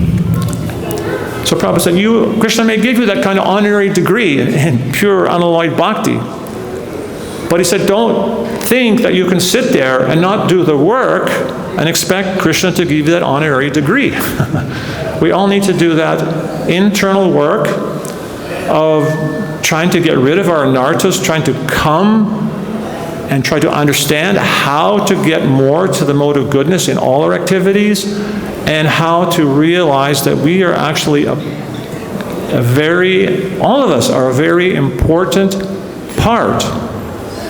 So Prabhupada said, Krishna may give you that kind of honorary degree in pure unalloyed bhakti. But he said, don't think that you can sit there and not do the work and expect Krishna to give you that honorary degree. We all need to do that internal work of trying to get rid of our nartas, trying to come and try to understand how to get more to the mode of goodness in all our activities, and how to realize that we are actually all of us are a very important part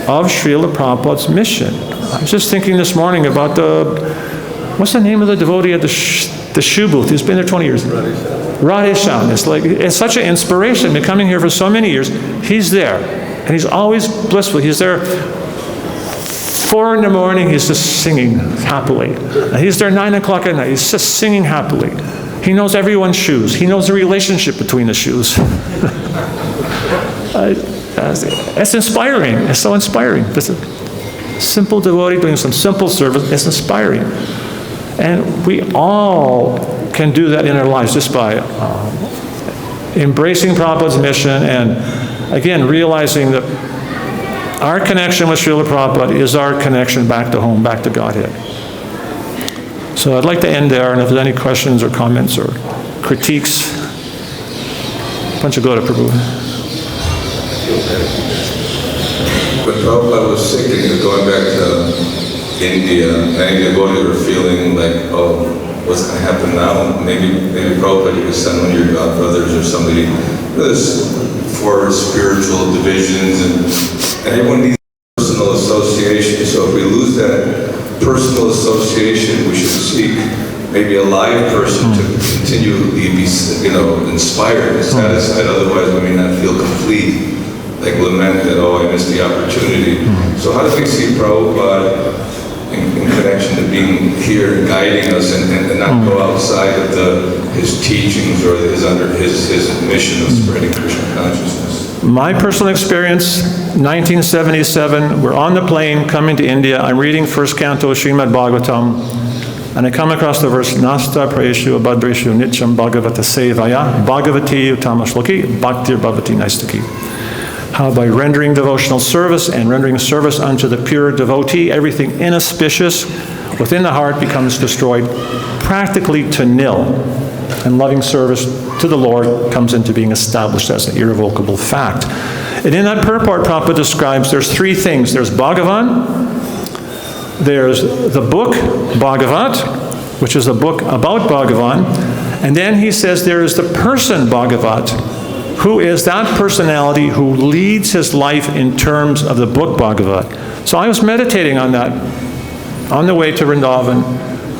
of Srila Prabhupada's mission. I was just thinking this morning about what's the name of the devotee at the the shoe booth. He's been there 20 years. Radhe-shyam. It's such an inspiration. Been coming here for so many years. He's there. And he's always blissful. He's there 4 in the morning, he's just singing happily. And he's there 9 o'clock at night, he's just singing happily. He knows everyone's shoes. He knows the relationship between the shoes. It's inspiring. It's so inspiring. This is a simple devotee doing some simple service. It's inspiring. And we all can do that in our lives just by embracing Prabhupada's mission and, again, realizing that our connection with Srila Prabhupada is our connection back to home, back to Godhead. So I'd like to end there, and if there's any questions or comments or critiques, Panchagoda Prabhu.
When Prabhupada was sick and he was going back to India, many devotees were feeling like, oh, what's going to happen now? Maybe Prabhupada could send one of your godbrothers or somebody. There's 4 spiritual divisions, and everyone needs personal association. So if we lose that personal association, we should seek maybe a live person to continually be, inspired and satisfied. Otherwise, we may not feel complete. Like lament that, oh, I missed the opportunity. So how do we see Prabhupada in connection to being here and guiding us and not go outside of his teachings or his mission of spreading Krishna consciousness?
My personal experience, 1977, we're on the plane coming to India. I'm reading first canto Srimad Bhagavatam, and I come across the verse, Nasta prayeshu abhadreshu nityam bhagavata sevaya bhagavati utamashloki bhaktir bhavati naistaki. How by rendering devotional service and rendering service unto the pure devotee, everything inauspicious within the heart becomes destroyed practically to nil. And loving service to the Lord comes into being established as an irrevocable fact. And in that purport, Prabhupada describes there's 3 things. There's Bhagavan, there's the book Bhagavat, which is a book about Bhagavan, and then he says there is the person Bhagavat, who is that personality who leads his life in terms of the book Bhagavat. So I was meditating on that on the way to Vrindavan.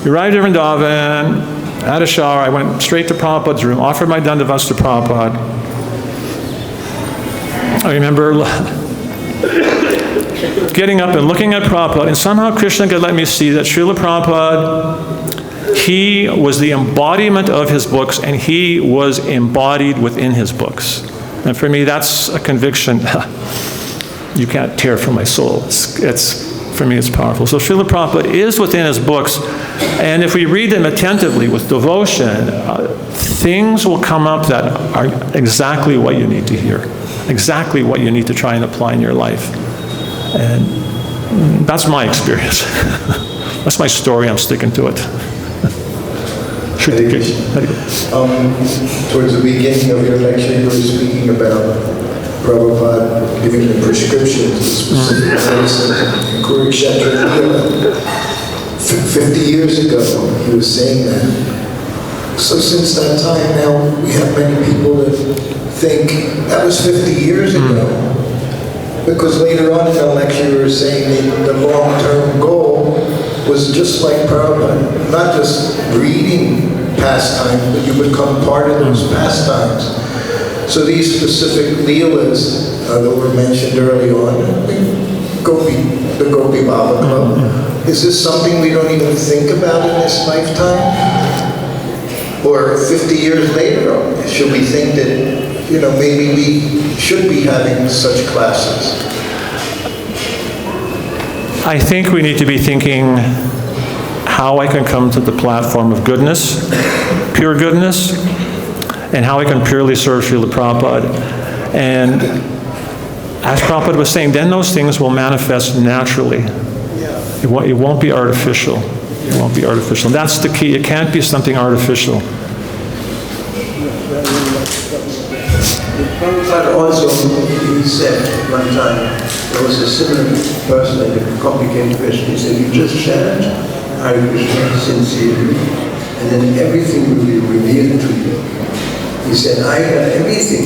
We arrived at Vrindavan, had a shower, I went straight to Prabhupada's room, offered my dandavats to Prabhupada. I remember getting up and looking at Prabhupada, and somehow Krishna could let me see that Srila Prabhupada, he was the embodiment of his books, and he was embodied within his books. And for me, that's a conviction you can't tear from my soul. For me, it's powerful. So Srila Prabhupada is within his books, and if we read them attentively with devotion, things will come up that are exactly what you need to hear, exactly what you need to try and apply in your life. And that's my experience. That's my story, I'm sticking to it.
Towards the beginning of your lecture, you were speaking about Prabhupada giving the prescriptions to specific medicine in Kurukshetra. 50 years ago, he was saying that. So since that time now, we have many people that think that was 50 years ago. Because later on in the lecture, you were saying that the long-term goal was just like Prabhupada, not just reading pastimes, but you become part of those pastimes. So these specific leelas that were mentioned early on, the Gopī Baba Club, is this something we don't even think about in this lifetime? Or 50 years later, should we think that, maybe we should be having such classes?
I think we need to be thinking how I can come to the platform of goodness, pure goodness, and how I can purely serve Srila Prabhupada. And as Prabhupada was saying, then those things will manifest naturally. It won't be artificial. It won't be artificial. That's the key. It can't be something artificial.
Prabhupada also, he said one time, there was a similar person, like a complicated question. He said, you just chant Hare Krishna sincerely, and then everything will be revealed to you. He said, I have everything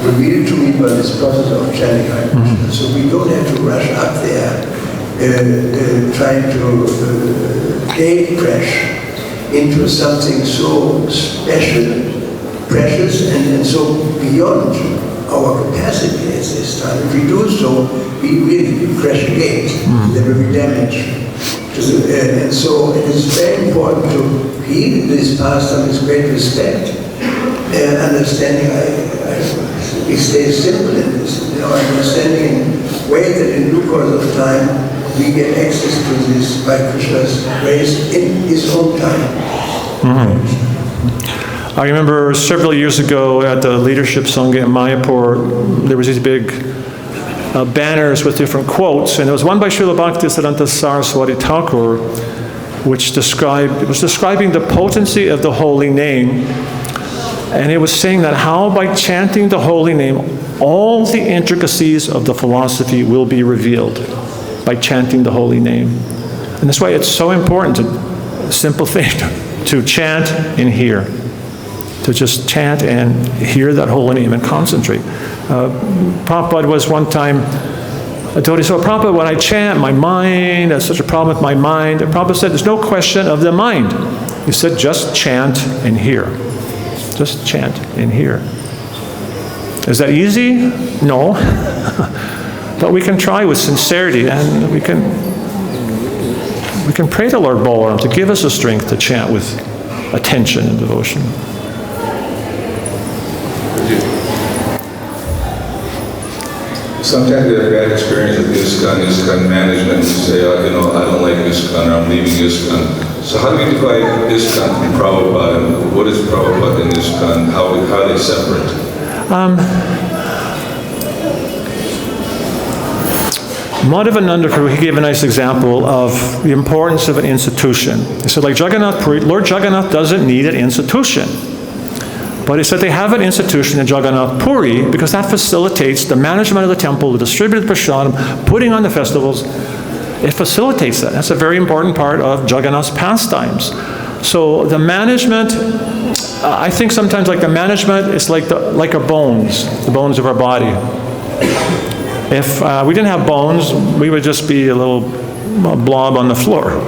revealed to me by this process of chanting Hare Krishna. So we don't have to rush up there trying to gate crash into something so special, precious, and so beyond our capacity at this time. If we do so, we really crash a gate. There will be damage. And so it is very important to heed this pastime with great respect and understanding. We stay simple in this, understanding in a way that in due course of time we get access to this by Krishna's grace in his own time.
I remember several years ago at the Leadership Sangha in Mayapur, there was these big banners with different quotes, and there was one by Srila Bhaktisiddhanta Saraswati Thakur, which was describing the potency of the holy name, and it was saying that how by chanting the holy name, all the intricacies of the philosophy will be revealed by chanting the holy name. And that's why it's so important, a simple thing, to chant and hear. To just chant and hear that holy name and concentrate. Prabhupada was one time, I told him, so Prabhupada, when I chant, my mind, there's such a problem with my mind. And Prabhupada said, there's no question of the mind. He said, just chant and hear. Just chant and hear. Is that easy? No. But we can try with sincerity, and we can pray to Lord Balaram to give us the strength to chant with attention and devotion.
Sometimes we have bad experience with ISKCON management. We say, I don't like ISKCON, or I'm leaving ISKCON. So how do we divide ISKCON from Prabhupada? And what is Prabhupada and ISKCON? How are they separate?
Madhavananda Prabhu, he gave a nice example of the importance of an institution. He said, like Jagannath Puri, Lord Jagannath doesn't need an institution. But he said they have an institution in Jagannath Puri because that facilitates the management of the temple, the distributed prasadam, putting on the festivals. It facilitates that. That's a very important part of Jagannath's pastimes. So the management, I think sometimes like the management is like our bones, the bones of our body. If we didn't have bones, we would just be a little blob on the floor.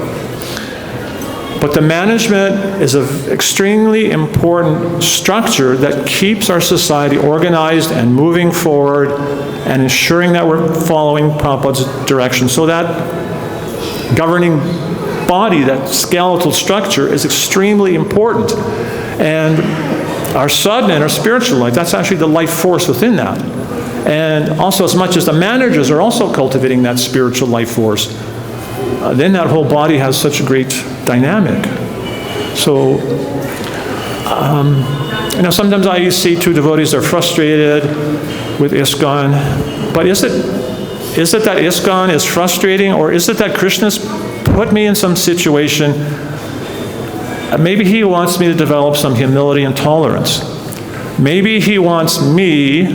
But the management is an extremely important structure that keeps our society organized and moving forward and ensuring that we're following Prabhupada's direction. So that governing body, that skeletal structure, is extremely important. And our sadhana and our spiritual life, that's actually the life force within that. And also, as much as the managers are also cultivating that spiritual life force, then that whole body has such a great dynamic. So, sometimes I see two devotees, they're frustrated with ISKCON, but is it that ISKCON is frustrating, or is it that Krishna's put me in some situation, maybe he wants me to develop some humility and tolerance. Maybe he wants me,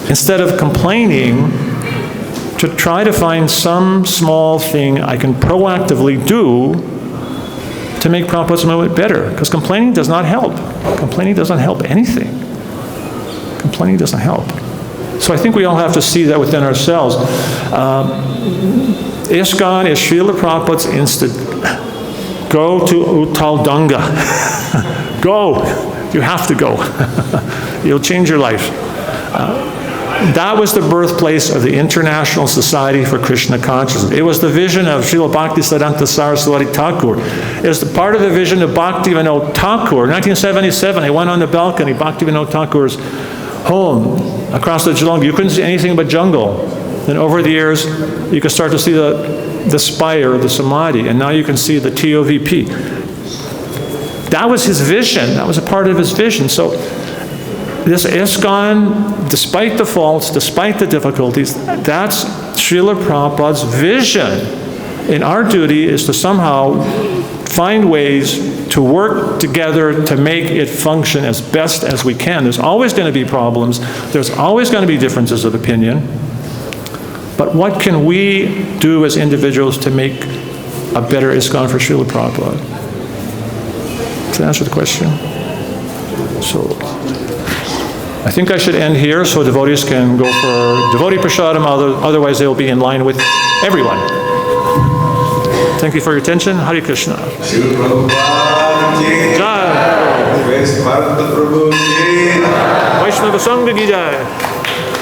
instead of complaining, to try to find some small thing I can proactively do to make Prabhupada's movement better. Because complaining does not help. Complaining doesn't help anything. Complaining doesn't help. So I think we all have to see that within ourselves. ISKCON is Srila Prabhupada's instant. Go to Uttal-Danga. Go. You have to go. You'll change your life. That was the birthplace of the International Society for Krishna Consciousness. It was the vision of Srila Bhaktisiddhanta Saraswati Thakur. It was the part of the vision of Bhaktivinoda Thakur. In 1977, I went on the balcony, Bhaktivinoda Thakur's home, across the jungle. You couldn't see anything but jungle. Then over the years, you could start to see the spire, the samadhi, and now you can see the TOVP. That was his vision. That was a part of his vision. So this ISKCON, despite the faults, despite the difficulties, that's Srila Prabhupada's vision. And our duty is to somehow find ways to work together to make it function as best as we can. There's always going to be problems. There's always going to be differences of opinion. But what can we do as individuals to make a better ISKCON for Srila Prabhupada? Does that answer the question? So I think I should end here so devotees can go for devotee prasadam, otherwise they'll be in line with everyone. Thank you for your attention. Hare Krishna.
Śrīla Prabhupāda ki
Jai.
Grace Partha Prabhu ki
Vaishnava Sangha ki jai.